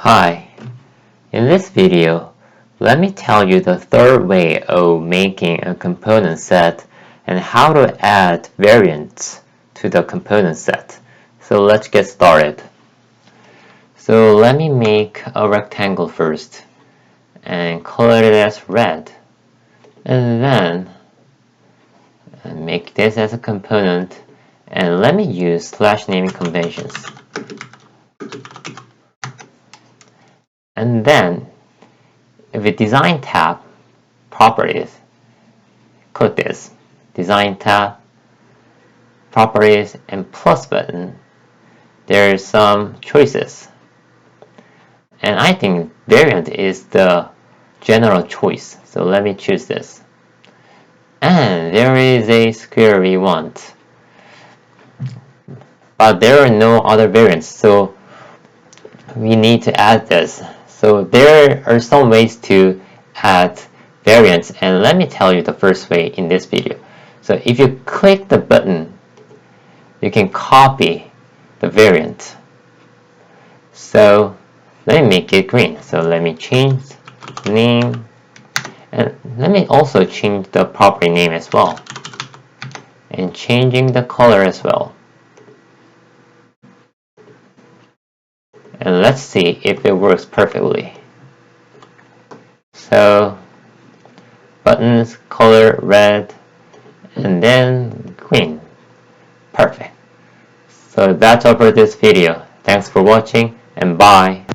Hi, in this video, let me tell you the third way of making a component set and how to add variants to the component set. So let's get started. So let me make a rectangle first and color it as red, and then make this as a component, and let me use slash naming conventions. And then if we design tab, properties, click this, design tab, properties, and plus button, there are some choices. And I think variant is the general choice, so let me choose this. And there is a square we want, but there are no other variants, so we need to add this. So there are some ways to add variants, and let me tell you the first way in this video. So if you click the button, you can copy the variant. So let me make it green. So let me change name, and let me also change the property name as well, and changing the color as well. And let's see if it works perfectly. So buttons, color red, and then green. Perfect. So that's all for this video. Thanks for watching, and bye.